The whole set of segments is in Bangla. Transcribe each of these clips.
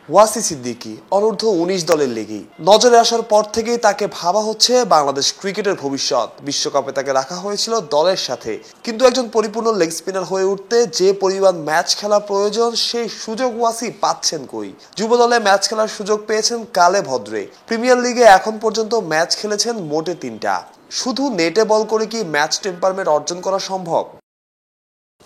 ওয়াসি সিদ্দিকী অনূর্ধ্ব ১৯ দলের লেগি নজরে আসার পর থেকেই তাকে ভাবা হচ্ছে বাংলাদেশ ক্রিকেটের ভবিষ্যৎ। বিশ্বকাপে তাকে রাখা হয়েছিল দলের সাথে, কিন্তু একজন পরিপূর্ণ লেগ স্পিনার হয়ে উঠতে যে পরিমাণ ম্যাচ খেলা প্রয়োজন সেই সুযোগ ওয়াসি পাচ্ছেন কই। যুব দলে ম্যাচ খেলার সুযোগ পেয়েছেন কালে ভদ্রে। প্রিমিয়ার লিগে এখন পর্যন্ত ম্যাচ খেলেছেন মোটে ৩টা। শুধু নেটে বল করে কি ম্যাচ টেম্পারমেন্ট অর্জন করা সম্ভব?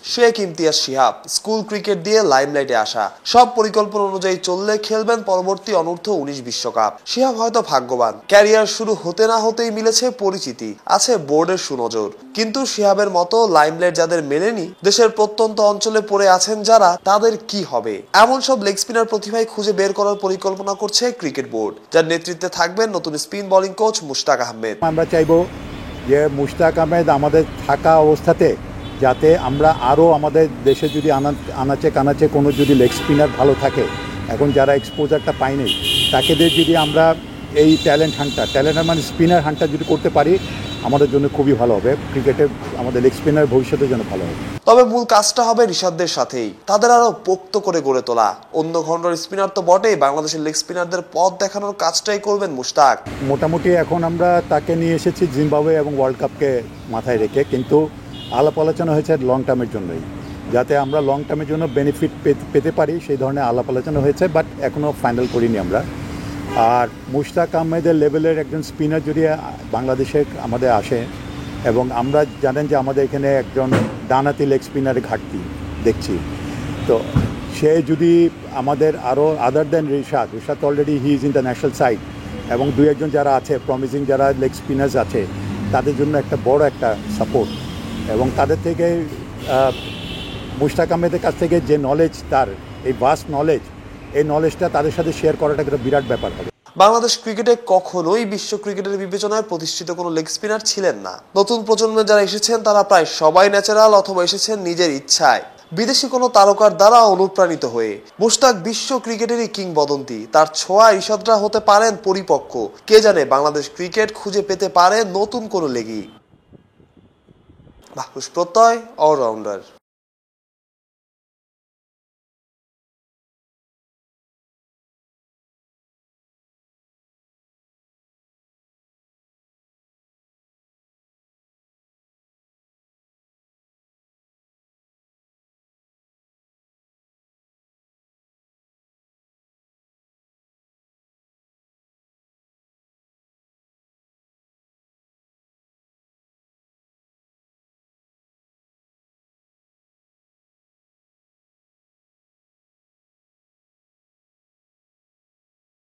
শেখ ইমতিয়াজ শিহাব স্কুল ক্রিকেট দিয়ে লাইমলাইটে আসা, সব পরিকল্পনা অনুযায়ী চললে খেলবেন পরবর্তী অনূর্ধ্ব ১৯ বিশ্বকাপ। শিহাব হয়তো ভাগ্যবান, ক্যারিয়ার শুরু হতে না হতেই মিলেছে পরিচিতি, আছে বোর্ডের সুনজর। কিন্তু শিহাবের মতো লাইমলাইট যাদের মেলেনি, দেশের প্রত্যন্ত অঞ্চলে পড়ে আছেন যারা, তাদের কি হবে? এমন সব লেগ স্পিনার প্রতিভাই খুঁজে বের করার পরিকল্পনা করছে ক্রিকেট বোর্ড, যার নেতৃত্বে থাকবেন নতুন spin bowling coach Mushtaq Ahmed. আমরা চাইবো যে মুশতাক আহমেদ আমাদের থাকা অবস্থাতে যাতে আমরা আরও আমাদের দেশে যদি আনাচে কানাচে কোনো যদি লেগ স্পিনার ভালো থাকে, এখন যারা এক্সপোজারটা পায়নি তাকেদের যদি আমরা এই ট্যালেন্ট মানে স্পিনার হান্টটা যদি করতে পারি, আমাদের জন্য খুবই ভালো হবে। ক্রিকেটে আমাদের লেগ স্পিনার ভবিষ্যতের জন্য ভালো হবে। তবে মূল কাজটা হবে ঋষাদদের সাথেই, তাদের আরো পোক্ত করে গড়ে তোলা। অন্য খণ্ডের স্পিনার তো বটেই, বাংলাদেশের লেগ স্পিনারদের পথ দেখানোর কাজটাই করবেন মুশতাক। মোটামুটি এখন আমরা তাকে নিয়ে এসেছি জিম্বাবুয়ে এবং ওয়ার্ল্ড কাপকে মাথায় রেখে, কিন্তু আলাপ আলোচনা হয়েছে লং টার্মের জন্যই, যাতে আমরা লং টার্মের জন্য বেনিফিট পেতে পারি, সেই ধরনের আলাপ আলোচনা হয়েছে, বাট এখনও ফাইনাল করিনি আমরা। আর মুশতাক আহমেদের লেভেলের একজন স্পিনার যদি বাংলাদেশে আমাদের আসে, এবং আমরা জানেন যে আমাদের এখানে একজন ডানাতি লেগ স্পিনারের ঘাটতি দেখছি, তো সে যদি আমাদের আরও other then Rishad already he is international side, এবং দু একজন যারা আছে প্রমিসিং যারা লেগ স্পিনার্স আছে, তাদের জন্য একটা বড় একটা সাপোর্ট, এবং তাদের থেকে মুশতাক আহমেদের কাছ থেকে যে নলেজ, তার এই ভাস্ট নলেজ, এই নলেজটা তাদের সাথে শেয়ার করাটা একটা বিরাট ব্যাপার হবে। বাংলাদেশ ক্রিকেটে কখনোই বিশ্ব ক্রিকেটের বিবেচনায় প্রতিষ্ঠিত কোনো লেগ স্পিনার ছিলেন না। নতুন প্রজন্মে যারা এসেছেন তারা প্রায় সবাই ন্যাচারাল অথবা এসেছেন নিজের ইচ্ছায়, বিদেশি কোনো তারকার দ্বারা অনুপ্রাণিত হয়ে। মুশতাক বিশ্ব ক্রিকেটেরই কিংবদন্তি, তার ছোঁয়া ঋষাদরা হতে পারেন পরিপক্ক। কে জানে বাংলাদেশ ক্রিকেট খুঁজে পেতে পারে নতুন কোনো লেগি। মাহফুজ প্রত্যয়, অলরাউন্ডার।